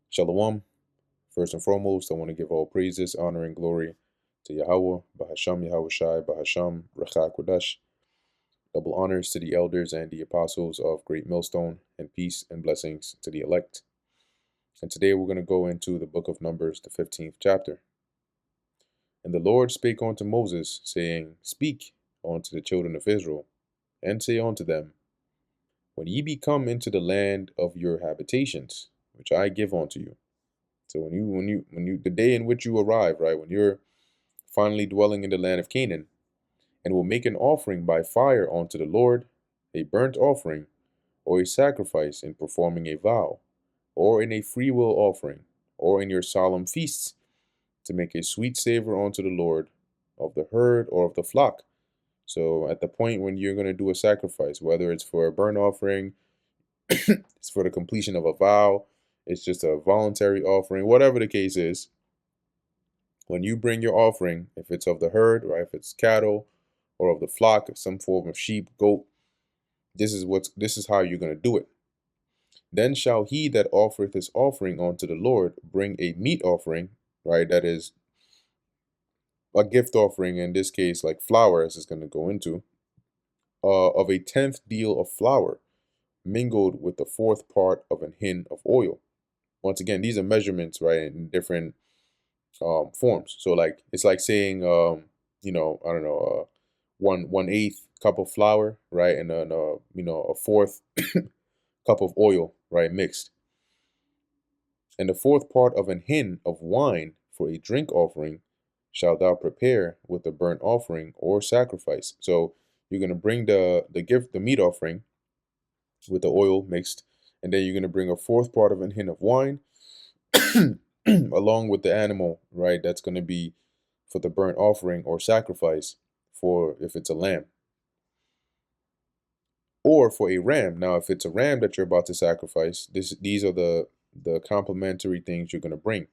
Shalom. First and foremost, I want to give all praises, honor, and glory to Yahweh, Bahasham Yahweh Shai, Bahasham Recha Kodesh. Double honors to the elders and the apostles of Great Millstone, and peace and blessings to the elect. And today we're going to go into the book of Numbers, the 15th chapter. And the Lord spake unto Moses, saying, Speak unto the children of Israel, and say unto them, When ye be come into the land of your habitations, which I give unto you. So the day in which you arrive, right, when you're finally dwelling in the land of Canaan, and will make an offering by fire unto the Lord, a burnt offering, or a sacrifice in performing a vow, or in a freewill offering, or in your solemn feasts, to make a sweet savor unto the Lord of the herd or of the flock. So at the point when you're going to do a sacrifice, whether it's for a burnt offering, it's for the completion of a vow, it's just a voluntary offering, whatever the case is, when you bring your offering, if it's of the herd or if it's cattle or of the flock, some form of sheep, goat, this is how you're going to do it. Then shall he that offereth his offering unto the Lord bring a meat offering, right? That is a gift offering, in this case, like flour, as it's going to go into, of a tenth deal of flour, mingled with the fourth part of an hin of oil. Once again, these are measurements, right, in different forms. So like it's like saying, I don't know, one eighth cup of flour, right, and then a fourth cup of oil, right, mixed, and the fourth part of an hin of wine for a drink offering shalt thou prepare with the burnt offering or sacrifice. So you're gonna bring the meat offering with the oil mixed, and then you're gonna bring a fourth part of an hin of wine along with the animal, right? That's gonna be for the burnt offering or sacrifice, for if it's a lamb, or for a ram. Now, if it's a ram that you're about to sacrifice, these are the complementary things you're going to bring.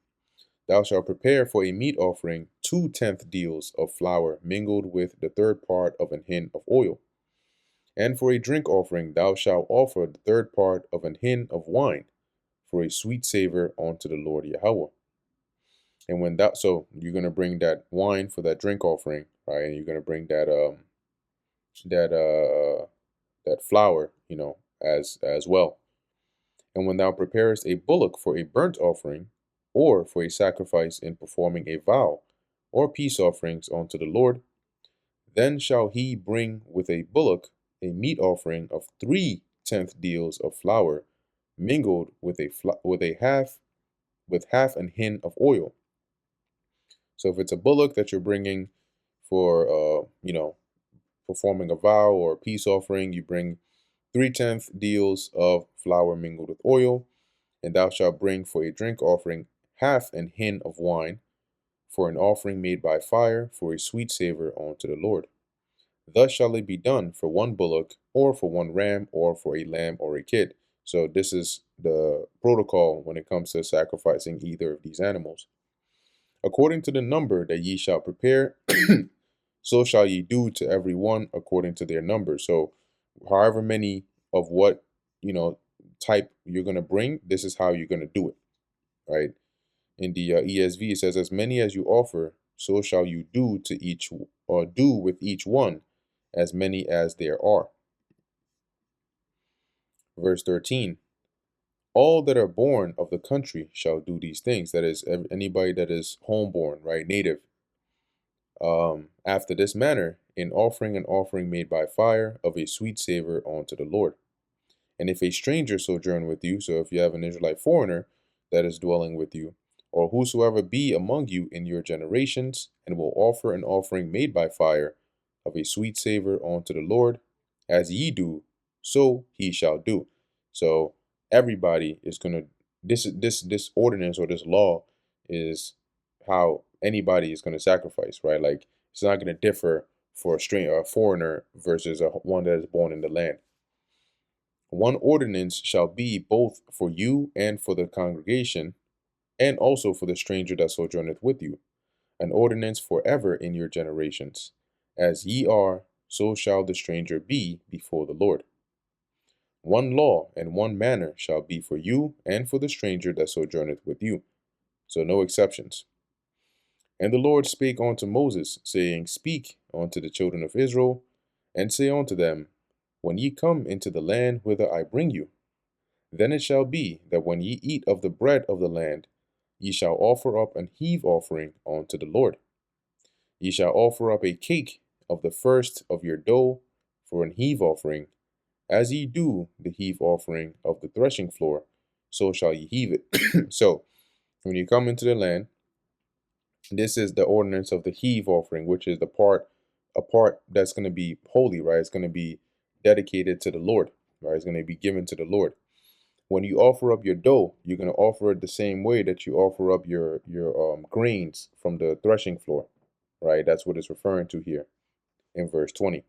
Thou shalt prepare for a meat offering 2/10 deals of flour mingled with the third part of an hin of oil. And for a drink offering thou shalt offer the third part of an hin of wine for a sweet savor unto the Lord Yahweh. And so you're gonna bring that wine for that drink offering, right? And you're gonna bring that that flour, as well. And when thou preparest a bullock for a burnt offering, or for a sacrifice in performing a vow, or peace offerings unto the Lord, then shall he bring with a bullock a meat offering of 3/10 deals of flour, mingled with half an hin of oil. So if it's a bullock that you're bringing for performing a vow or a peace offering, you bring 3/10 deals of flour mingled with oil. And thou shalt bring for a drink offering half an hin of wine, for an offering made by fire, for a sweet savor unto the Lord. Thus shall it be done for one bullock, or for one ram, or for a lamb or a kid. So this is the protocol when it comes to sacrificing either of these animals. According to the number that ye shall prepare, so shall ye do to every one according to their number. So however many of what, you know, type you're going to bring, this is how you're going to do it, right? In the ESV, it says, as many as you offer, so shall you do to each, or do with each one, as many as there are. Verse 13, all that are born of the country shall do these things. That is, anybody that is homeborn, right, native. After this manner, in offering an offering made by fire of a sweet savor unto the Lord. And if a stranger sojourn with you, so if you have an Israelite foreigner that is dwelling with you, or whosoever be among you in your generations, and will offer an offering made by fire of a sweet savor unto the Lord, as ye do, so he shall do. So everybody is gonna this ordinance or this law is how anybody is gonna sacrifice, right? Like it's not gonna differ for a foreigner versus one that is born in the land. One ordinance shall be both for you and for the congregation, and also for the stranger that sojourneth with you, an ordinance forever in your generations. As ye are, so shall the stranger be before the Lord. One law and one manner shall be for you and for the stranger that sojourneth with you. So no exceptions. And the Lord spake unto Moses, saying, Speak unto the children of Israel, and say unto them, When ye come into the land whither I bring you, then it shall be that when ye eat of the bread of the land, ye shall offer up an heave offering unto the Lord. Ye shall offer up a cake of the first of your dough for an heave offering, as ye do the heave offering of the threshing floor, so shall ye heave it. So, when you come into the land, this is the ordinance of the heave offering, which is a part that's going to be holy, right? It's going to be dedicated to the Lord, right? It's going to be given to the Lord. When you offer up your dough, you're going to offer it the same way that you offer up your grains from the threshing floor, right? That's what it's referring to here in verse 20.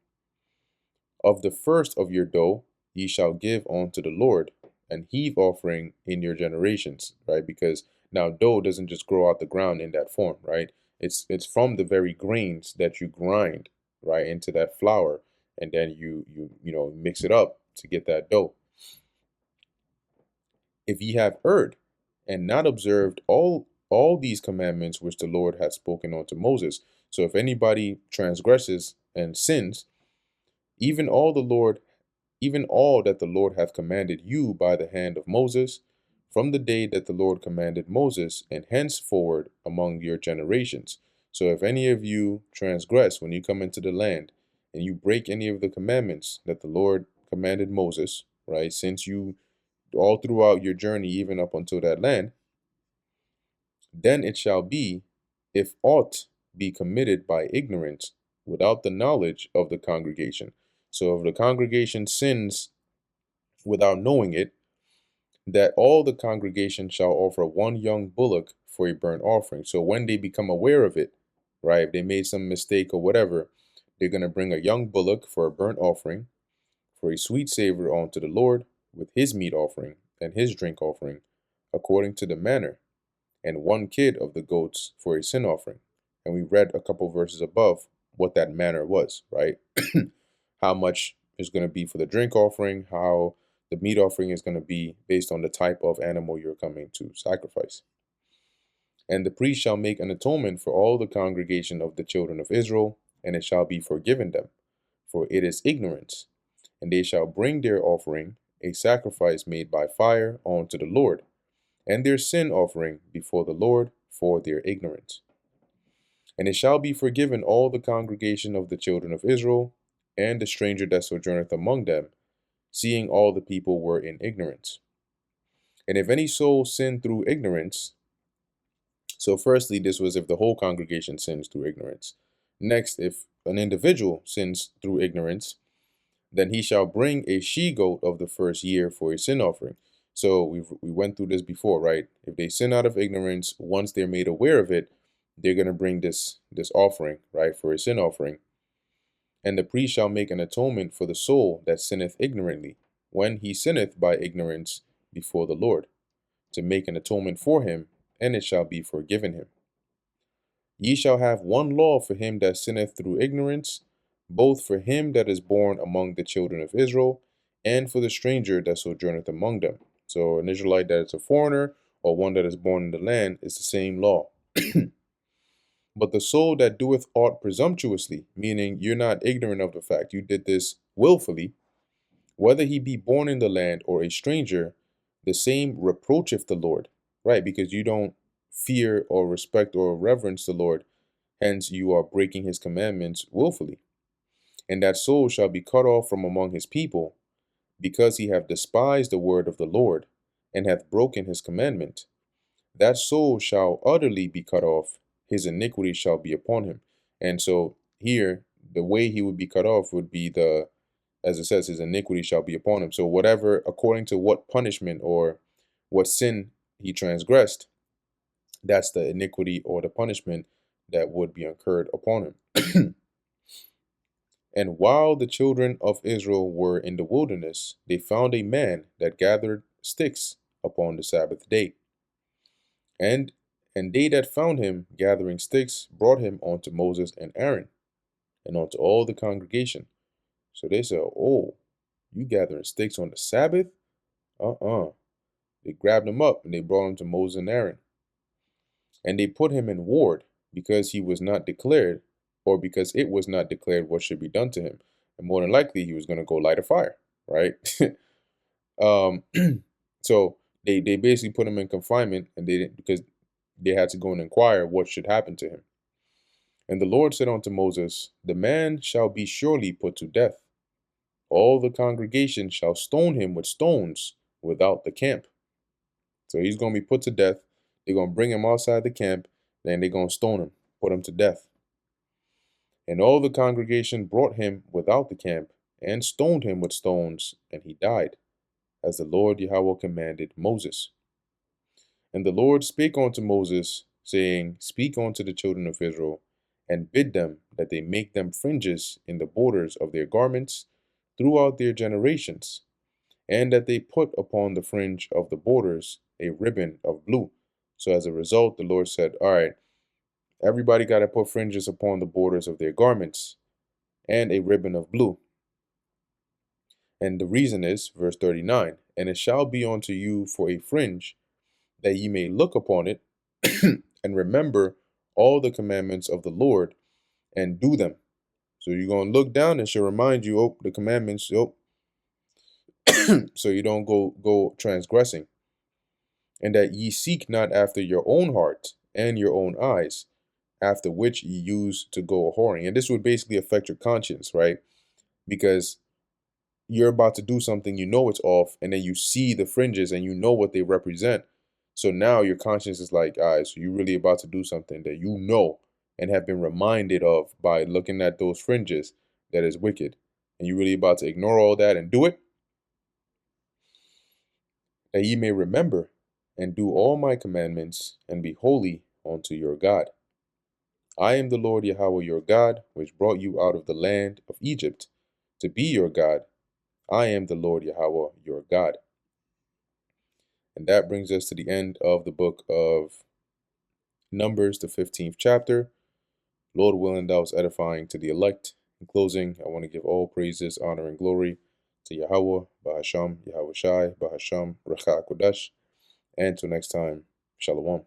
Of the first of your dough ye shall give unto the Lord an heave offering in your generations, right? Because now dough doesn't just grow out the ground in that form, right? It's from the very grains that you grind, right, into that flour, and then you mix it up to get that dough. If ye have erred and not observed all these commandments which the Lord hath spoken unto Moses. So if anybody transgresses and sins, even all the Lord even all that the Lord hath commanded you by the hand of Moses, from the day that the Lord commanded Moses, and henceforward among your generations. So if any of you transgress when you come into the land, and you break any of the commandments that the Lord commanded Moses, right, since you all throughout your journey, even up until that land, then it shall be, if aught be committed by ignorance, without the knowledge of the congregation. So if the congregation sins without knowing it, that all the congregation shall offer one young bullock for a burnt offering. So when they become aware of it, right, if they made some mistake or whatever, they're going to bring a young bullock for a burnt offering, for a sweet savor unto the Lord, with his meat offering and his drink offering, according to the manner, and one kid of the goats for a sin offering. And we read a couple verses above what that manner was, right? How much is going to be for the drink offering, how the meat offering is going to be based on the type of animal you're coming to sacrifice. And the priest shall make an atonement for all the congregation of the children of Israel, and it shall be forgiven them, for it is ignorance. And they shall bring their offering, a sacrifice made by fire, unto the Lord, and their sin offering before the Lord for their ignorance. And it shall be forgiven all the congregation of the children of Israel, and the stranger that sojourneth among them, seeing all the people were in ignorance. And if any soul sin through ignorance, so firstly, this was if the whole congregation sins through ignorance. Next, if an individual sins through ignorance, then he shall bring a she-goat of the first year for a sin offering. So we went through this before, right? If they sin out of ignorance, once they're made aware of it, they're going to bring this offering, right, for a sin offering. And the priest shall make an atonement for the soul that sinneth ignorantly, when he sinneth by ignorance before the Lord, to make an atonement for him, and it shall be forgiven him. Ye shall have one law for him that sinneth through ignorance, both for him that is born among the children of Israel, and for the stranger that sojourneth among them. So an Israelite that is a foreigner, or one that is born in the land, is the same law. But the soul that doeth aught presumptuously, meaning you're not ignorant of the fact, you did this willfully, whether he be born in the land or a stranger, the same reproacheth the Lord, right? Because you don't fear or respect or reverence the Lord, hence you are breaking his commandments willfully. And that soul shall be cut off from among his people, because he hath despised the word of the Lord, and hath broken his commandment. That soul shall utterly be cut off, his iniquity shall be upon him. And so here, the way he would be cut off would be as it says, his iniquity shall be upon him. So whatever, according to what punishment or what sin he transgressed, that's the iniquity or the punishment that would be incurred upon him. And while the children of Israel were in the wilderness, they found a man that gathered sticks upon the Sabbath day. And they that found him gathering sticks brought him unto Moses and Aaron, and unto all the congregation. So they said, oh, You gathering sticks on the Sabbath? Uh-uh. They grabbed him up and they brought him to Moses and Aaron. And they put him in ward because he was not declared, or because it was not declared what should be done to him. And more than likely, he was going to go light a fire, right? um, so they basically put him in confinement, and they didn't, because they had to go and inquire what should happen to him. And the Lord said unto Moses, The man shall be surely put to death. All the congregation shall stone him with stones without the camp. So he's going to be put to death. They're going to bring him outside the camp, then they're going to stone him, put him to death. And all the congregation brought him without the camp, and stoned him with stones, and he died, as the Lord Yahweh commanded Moses. And the Lord spake unto Moses, saying, Speak unto the children of Israel, and bid them that they make them fringes in the borders of their garments throughout their generations, and that they put upon the fringe of the borders a ribbon of blue. So as a result, the Lord said, all right, everybody got to put fringes upon the borders of their garments and a ribbon of blue. And the reason is, verse 39, and it shall be unto you for a fringe, that ye may look upon it and remember all the commandments of the Lord and do them. So you're going to look down and she'll remind you, the commandments, so you don't go transgressing. And that ye seek not after your own heart and your own eyes, after which ye use to go a whoring. And this would basically affect your conscience, right? Because you're about to do something, you know it's off, and then you see the fringes and you know what they represent. So now your conscience is like, all right, so you're really about to do something that you know and have been reminded of by looking at those fringes that is wicked. And you're really about to ignore all that and do it, that ye may remember and do all my commandments and be holy unto your God. I am the Lord Yahweh your God, which brought you out of the land of Egypt to be your God. I am the Lord Yahweh your God. And that brings us to the end of the book of Numbers, the 15th chapter. Lord willing, that was edifying to the elect. In closing, I want to give all praises, honor, and glory to Yahweh, Bahasham, Yahweh Shai, Bahasham, Recha Kodesh. And until next time, Shalom.